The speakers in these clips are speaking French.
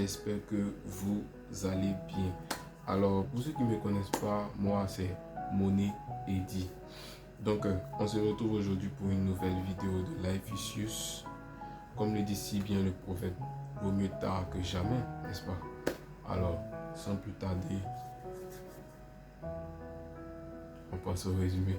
j'espère que vous allez bien. Alors, pour ceux qui ne me connaissent pas, moi c'est Monet Eddy. Donc, on se retrouve aujourd'hui pour une nouvelle vidéo de Life Issues. Comme le dit si bien le prophète, vaut mieux tard que jamais, n'est-ce pas? Alors, sans plus tarder, on passe au résumé.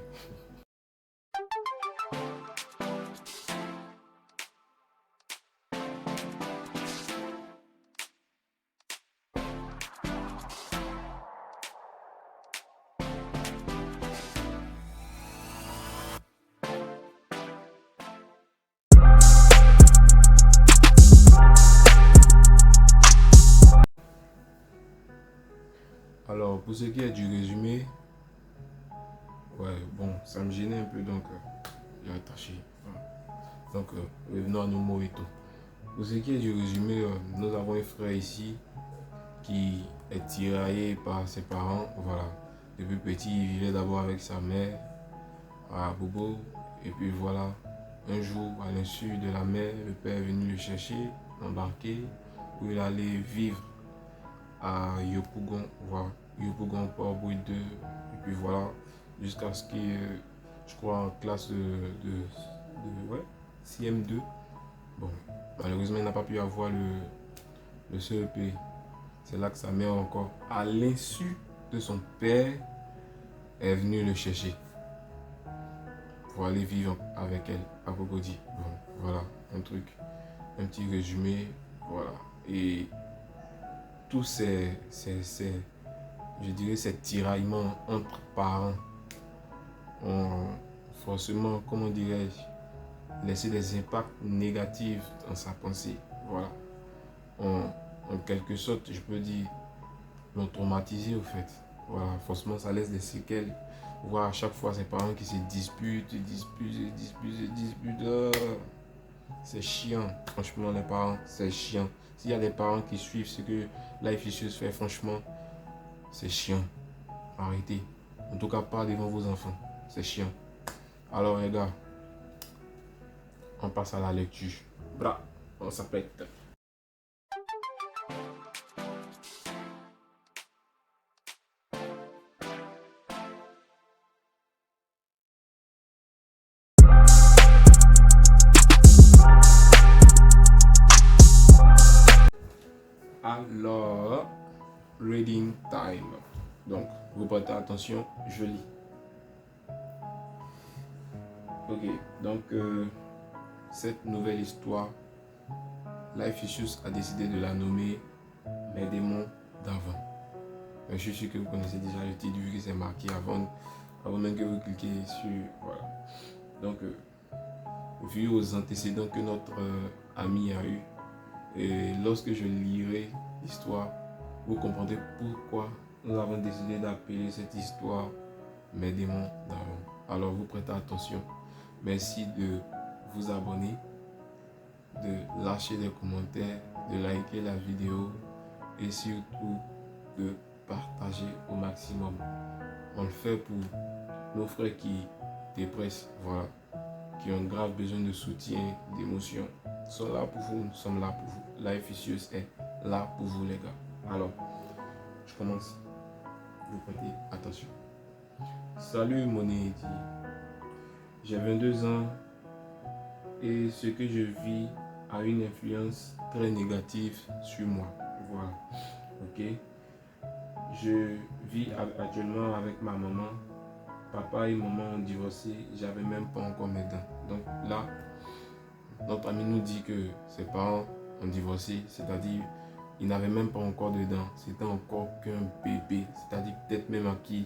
Alors, pour ce qui est du résumé, ouais, bon, ça me gênait un peu, donc j'ai attaché. Voilà. Donc, revenons à nos mots et tout. Pour ce qui est du résumé, nous avons un frère ici qui est tiraillé par ses parents. Voilà. Depuis petit, il vivait d'abord avec sa mère à Bobo. Et puis voilà, un jour, à l'insu de la mère, le père est venu le chercher, l'embarquer, où il allait vivre à Yopougon, voilà. Yopougon, Port-Bouille 2. Et puis voilà, jusqu'à ce qu'il, je crois, en classe ouais, CM2. Bon, malheureusement, il n'a pas pu avoir le CEP. C'est là que sa mère, encore, à l'insu de son père, est venue le chercher pour aller vivre avec elle à Cocody. Bon, voilà, un petit résumé, voilà. Et tous je dirais, ces tiraillements entre parents ont forcément, comment dirais-je, laissé des impacts négatifs dans sa pensée. Voilà. En quelque sorte, je peux dire, l'ont traumatisé au fait. Voilà, forcément, ça laisse des séquelles. Voir à chaque fois ses parents qui se disputent. C'est chiant, franchement, les parents, c'est chiant. S'il y a des parents qui suivent ce que Life Issues fait, franchement, c'est chiant. Arrêtez. En tout cas, pas devant vos enfants. C'est chiant. Alors, les gars, on passe à la lecture. Bra, on s'appelle. Alors, reading time. Donc, vous prêtez attention, je lis. Ok, donc cette nouvelle histoire, Life Issues a décidé de la nommer Mes démons d'avant. Je suis sûr que vous connaissez déjà le titre vu que c'est marqué avant même que vous cliquez sur. Voilà. Donc, vu aux antécédents que notre ami a eu, et lorsque je lirai l'histoire, vous comprendrez pourquoi nous avons décidé d'appeler cette histoire Mes démons d'avant. Alors, vous prêtez attention. Merci de vous abonner, de lâcher des commentaires, de liker la vidéo et surtout de partager au maximum. On le fait pour nos frères qui dépressent, voilà, qui ont grave besoin de soutien, d'émotion. Ils sont là pour vous, nous sommes là pour vous. Life Issues est là pour vous, les gars. Alors, je commence. Vous prêtez attention. Salut Monet Eddy. J'ai 22 ans et ce que je vis a une influence très négative sur moi. Voilà. Ok. Je vis actuellement avec ma maman. Papa et maman ont divorcé. J'avais même pas encore mes dents. Donc là, notre ami nous dit que ses parents ont divorcé. C'est-à-dire, il n'avait même pas encore de dents. C'était encore qu'un bébé. C'est-à-dire peut-être même à qu'il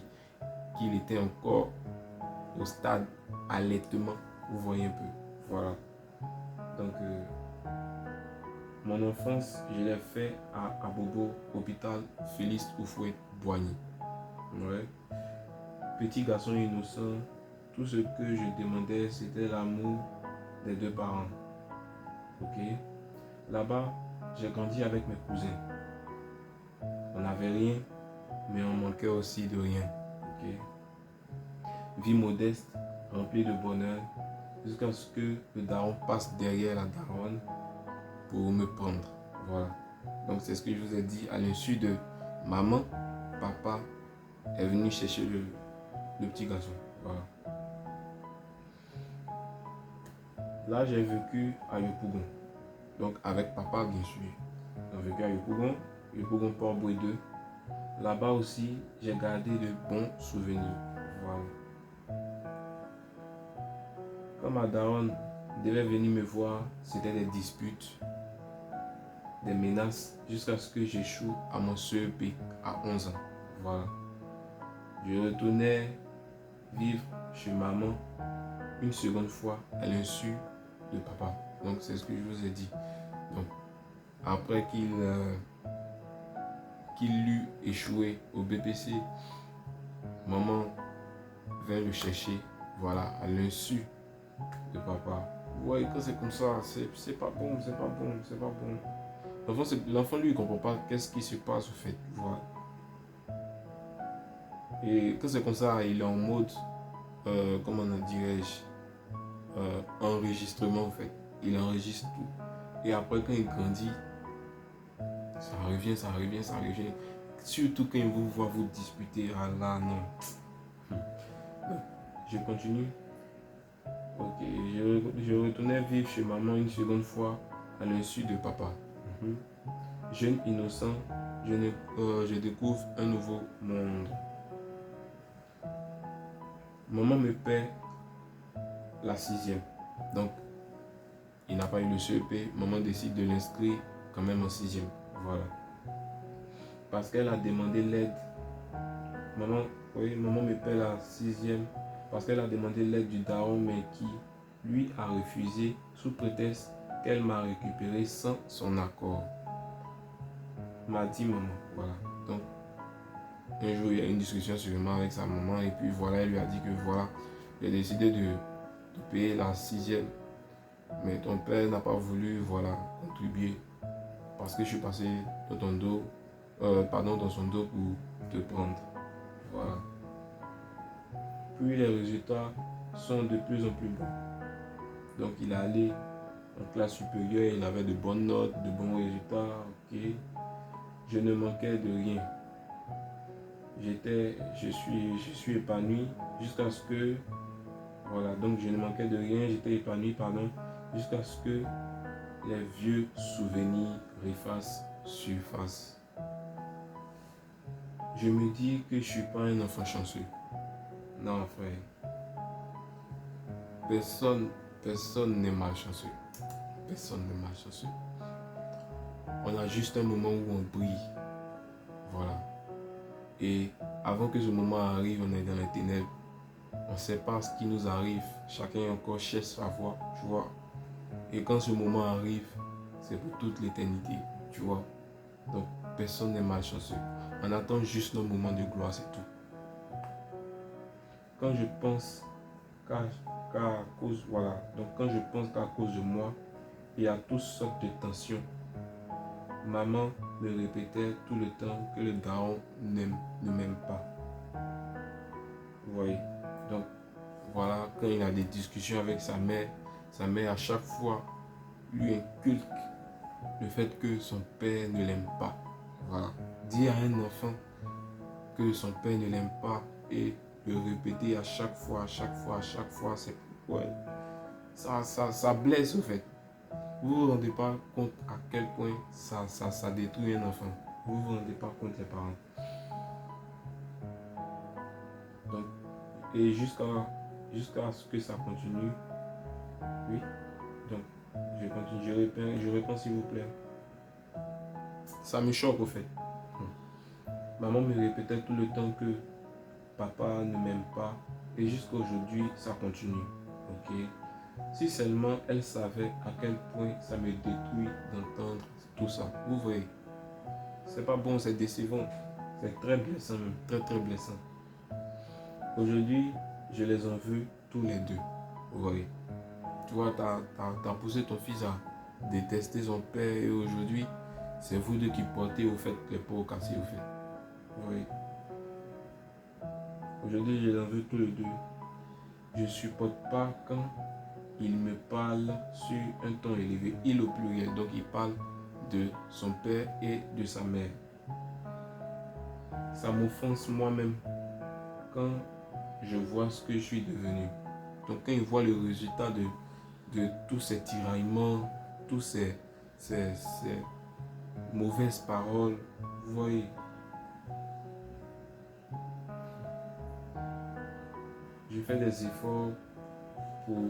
était encore au stade allaitement. Vous voyez un peu. Voilà. Donc, mon enfance, je l'ai fait à Bobo, hôpital Félix Houphouët-Boigny. Ouais. Petit garçon innocent, tout ce que je demandais, c'était l'amour des deux parents. Ok. Là-bas, j'ai grandi avec mes cousins. On n'avait rien, mais on manquait aussi de rien. Ok. Vie modeste, remplie de bonheur, jusqu'à ce que le daron passe derrière la daronne pour me prendre. Voilà. Donc c'est ce que je vous ai dit. À l'insu de maman, papa est venu chercher le petit garçon. Voilà. Là, j'ai vécu à Yopougon. Donc avec papa, bien sûr. J'ai vécu à Yopougon Port-Boué 2. Là-bas aussi, j'ai gardé de bons souvenirs. Voilà. Quand ma daronne devait venir me voir, c'était des disputes, des menaces, jusqu'à ce que j'échoue à mon CEP à 11 ans. Voilà. Je retournais vivre chez maman une seconde fois à l'insu de papa. Donc c'est ce que je vous ai dit. Donc après qu'il eut échoué au BPC, maman vint le chercher, voilà, à l'insu de papa. Ouais, quand c'est comme ça, c'est pas bon, c'est pas bon, c'est pas bon. L'enfant lui, il comprend pas qu'est-ce qui se passe au fait, voilà. Et quand c'est comme ça, il est en mode, comment dirais-je, enregistrement en fait. Il enregistre tout. Et après, quand il grandit, ça revient, ça revient, ça revient. Surtout quand il vous voit vous disputer, ah là, non. Je continue. Ok, je retournais vivre chez maman une seconde fois à l'insu de papa. Jeune innocent, je découvre un nouveau monde. Maman me paie la 6e. Donc, il n'a pas eu le CEP. Maman décide de l'inscrire quand même en 6e. Voilà. Parce qu'elle a demandé l'aide. Maman me paie la 6e. Parce qu'elle a demandé l'aide du daron, mais qui lui a refusé sous prétexte qu'elle m'a récupéré sans son accord. M'a dit maman. Voilà. Donc, un jour, il y a une discussion sûrement avec sa maman. Et puis voilà, elle lui a dit que voilà, il a décidé de payer la 6e. Mais ton père n'a pas voulu, voilà, contribuer. Parce que je suis passé dans ton dos, dans son dos pour te prendre. Voilà. Puis les résultats sont de plus en plus bons. Donc il est allé en classe supérieure, il avait de bonnes notes, de bons résultats. Ok. Je ne manquais de rien. Je suis épanoui jusqu'à ce que, voilà, donc je ne manquais de rien, j'étais épanoui, jusqu'à ce que les vieux souvenirs refassent surface. Je me dis que je ne suis pas un enfant chanceux. Non, frère. Personne n'est malchanceux. Personne n'est malchanceux. On a juste un moment où on brille. Voilà. Et avant que ce moment arrive, on est dans les ténèbres. On ne sait pas ce qui nous arrive. Chacun encore cherche sa voie, tu vois. Et quand ce moment arrive, c'est pour toute l'éternité, tu vois. Donc, personne n'est malchanceux. On attend juste nos moments de gloire, c'est tout. Quand je pense qu'à cause, voilà. Donc, quand je pense qu'à cause de moi, il y a toutes sortes de tensions. Maman me répétait tout le temps que le daron ne m'aime pas. Vous voyez? Donc, voilà, quand il a des discussions avec sa mère à chaque fois lui inculque le fait que son père ne l'aime pas. Voilà. Dire à un enfant que son père ne l'aime pas et le répéter à chaque fois, c'est ouais, ça blesse au fait. Vous ne vous rendez pas compte à quel point ça détruit un enfant. Vous ne vous rendez pas compte, les parents. Donc, et jusqu'à ce que ça continue. Oui. Donc, je continue. Je réponds s'il vous plaît. Ça me choque au fait. Maman me répétait tout le temps que papa ne m'aime pas. Et jusqu'à aujourd'hui, ça continue. Ok. Si seulement elle savait à quel point ça me détruit d'entendre tout ça. Vous voyez. C'est pas bon, c'est décevant. C'est très blessant même. Très très blessant. Aujourd'hui, je les en veux tous les deux. Vous voyez. Tu vois, t'as poussé ton fils à détester son père et aujourd'hui, c'est vous deux qui portez au fait les pots cassés au fait. Oui. Aujourd'hui, je les en veux tous les deux. Je ne supporte pas quand il me parle sur un ton élevé. Il au pluriel, donc il parle de son père et de sa mère. Ça m'offense moi-même quand je vois ce que je suis devenu. Donc quand il voit le résultat de tous ces tiraillements, tous ces mauvaises paroles, vous voyez, je fais des efforts pour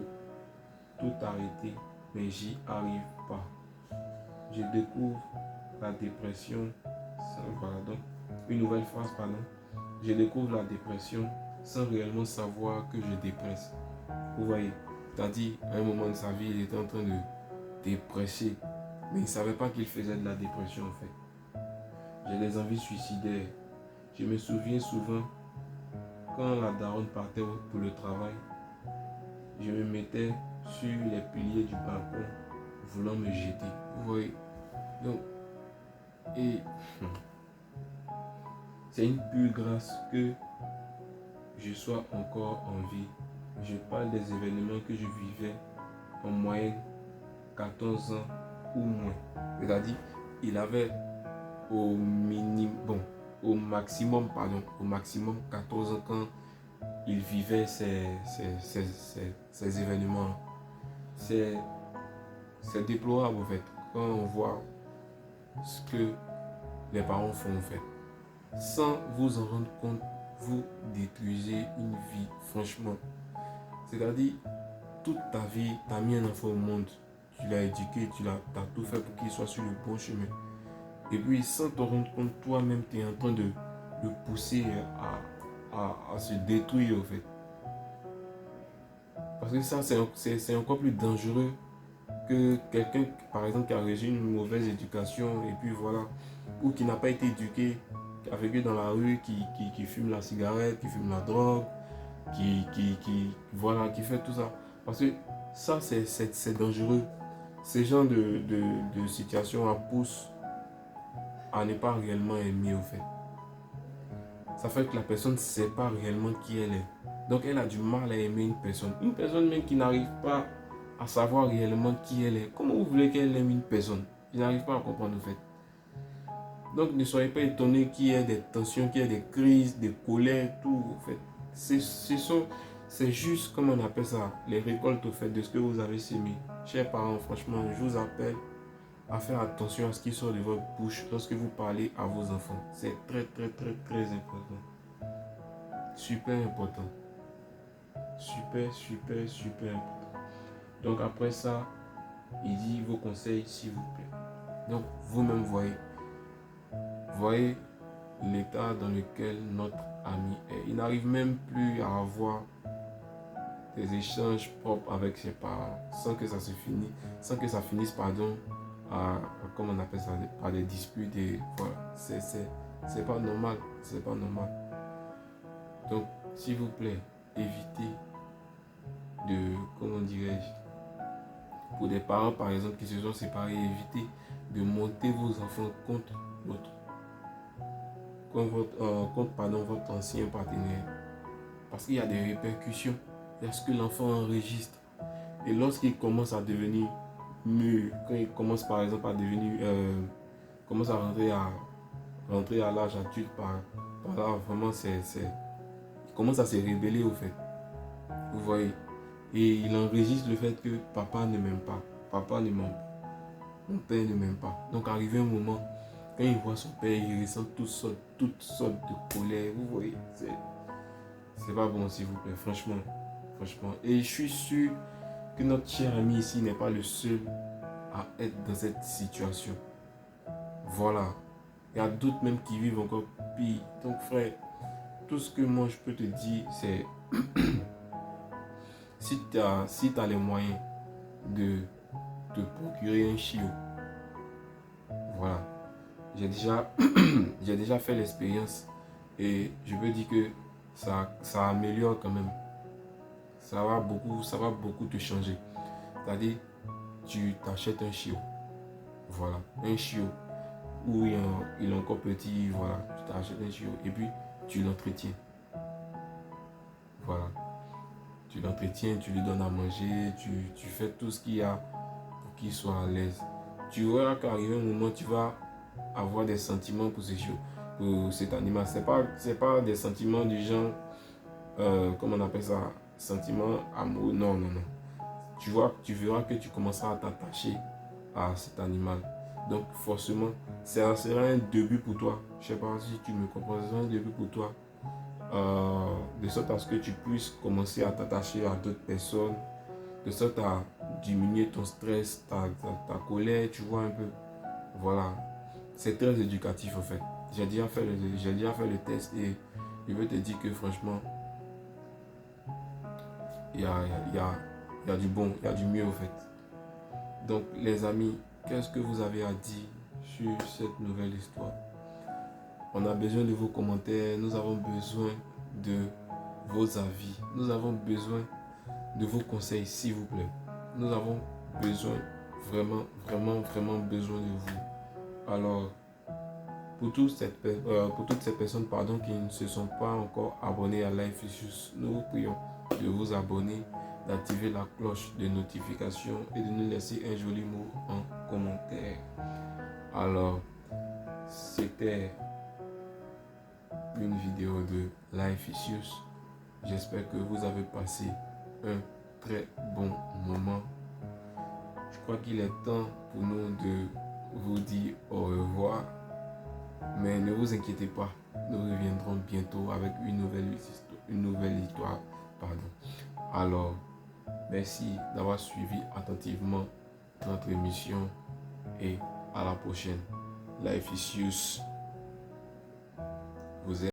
tout arrêter, mais j'y arrive pas. Je découvre la dépression, voilà, donc une nouvelle phrase, pardon. Je découvre la dépression sans réellement savoir que je dépresse. Vous voyez, c'est-à-dire, à un moment de sa vie, il était en train de dépresser, mais il ne savait pas qu'il faisait de la dépression en fait. J'ai des envies suicidaires. Je me souviens souvent, quand la daronne partait pour le travail, je me mettais sur les piliers du balcon, voulant me jeter. Vous voyez, donc, et c'est une pure grâce que je sois encore en vie. Je parle des événements que je vivais en moyenne 14 ans ou moins. C'est-à-dire, il avait au maximum 14 ans quand il vivait ces événements. C'est déplorable en fait, quand on voit ce que les parents font en fait. Sans vous en rendre compte, vous détruisez une vie, franchement. C'est-à-dire, toute ta vie, tu as mis un enfant au monde, tu l'as éduqué, tu as tout fait pour qu'il soit sur le bon chemin. Et puis, sans te rendre compte, toi-même, tu es en train de le pousser à se détruire, en fait. Parce que ça, c'est encore plus dangereux que quelqu'un, par exemple, qui a reçu une mauvaise éducation, et puis voilà, ou qui n'a pas été éduqué, qui a vécu dans la rue, qui fume la cigarette, qui fume la drogue, voilà, qui fait tout ça. Parce que ça, c'est dangereux. Ces genres de situations poussent à ne pas réellement aimer, au fait. Ça fait que la personne ne sait pas réellement qui elle est. Donc elle a du mal à aimer une personne. Une personne même qui n'arrive pas à savoir réellement qui elle est. Comment vous voulez qu'elle aime une personne? Je n'arrive pas à comprendre, au fait. Donc ne soyez pas étonnés qu'il y ait des tensions, qu'il y ait des crises, des colères, tout, au fait. C'est juste, comme on appelle ça, les récoltes, au fait, de ce que vous avez sémé. Chers parents, franchement, je vous appelle à faire attention à ce qui sort de votre bouche lorsque vous parlez à vos enfants. C'est très, très, très, très important. Super important. Super, super, super important. Donc après ça, il dit vos conseils, s'il vous plaît. Donc vous-même voyez l'état dans lequel notre ami est. Il n'arrive même plus à avoir des échanges propres avec ses parents sans que ça finisse, pardon, comme on appelle ça, à des disputes. Et voilà, c'est pas normal, c'est pas normal. Donc, s'il vous plaît, évitez de, comment dirais-je, pour des parents par exemple qui se sont séparés, évitez de monter vos enfants contre votre ancien partenaire. Parce qu'il y a des répercussions. Il y a ce que l'enfant enregistre. Et lorsqu'il commence à devenir mûr, quand il commence par exemple à devenir, commence à rentrer à l'âge adulte, par là, vraiment, il commence à se rébeller au fait. Vous voyez. Et il enregistre le fait que papa ne m'aime pas. Papa ne m'aime pas. Mon père ne m'aime pas. Donc arrivé un moment, quand il voit son père, il ressent toutes sortes de colère. Vous voyez, c'est pas bon, s'il vous plaît, franchement. Et je suis sûr que notre cher ami ici n'est pas le seul à être dans cette situation. Voilà. Il y a d'autres même qui vivent encore pire. Donc frère, tout ce que moi je peux te dire, c'est si tu as les moyens de te procurer un chiot, voilà. J'ai déjà fait l'expérience et je peux dire que ça améliore quand même. Ça va beaucoup te changer. C'est-à-dire, tu t'achètes un chiot. Voilà, un chiot où il est encore petit, voilà, tu t'achètes un chiot et puis tu l'entretiens. Voilà. Tu l'entretiens, tu lui donnes à manger, tu fais tout ce qu'il y a pour qu'il soit à l'aise. tu verras qu'arriver un moment, tu vas avoir des sentiments pour pour cet animal. C'est pas des sentiments du genre, comment on appelle ça, sentiments amoureux. Non, non, non. Tu verras que tu commenceras à t'attacher à cet animal. Donc forcément, ça sera un début pour toi. Je ne sais pas si tu me comprends, c'est un début pour toi. De sorte à ce que tu puisses commencer à t'attacher à d'autres personnes, de sorte à diminuer ton stress, ta colère, tu vois un peu. Voilà. C'est très éducatif en fait. J'ai déjà fait le test et je veux te dire que franchement, il y a, il y a, il y a du bon, il y a du mieux en fait. Donc les amis, qu'est-ce que vous avez à dire sur cette nouvelle histoire? On a besoin de vos commentaires, nous avons besoin de vos avis, nous avons besoin de vos conseils s'il vous plaît. Nous avons besoin, vraiment besoin de vous. Alors, pour toutes ces personnes qui ne se sont pas encore abonnées à Life Issues, nous vous prions de vous abonner, d'activer la cloche de notification et de nous laisser un joli mot en commentaire. Alors, c'était une vidéo de Life Issues. J'espère que vous avez passé un très bon moment. Je crois qu'il est temps pour nous de vous dire au revoir. Mais ne vous inquiétez pas, nous reviendrons bientôt avec une nouvelle histoire. Alors, merci d'avoir suivi attentivement notre émission et à la prochaine. Life Issues vous aime.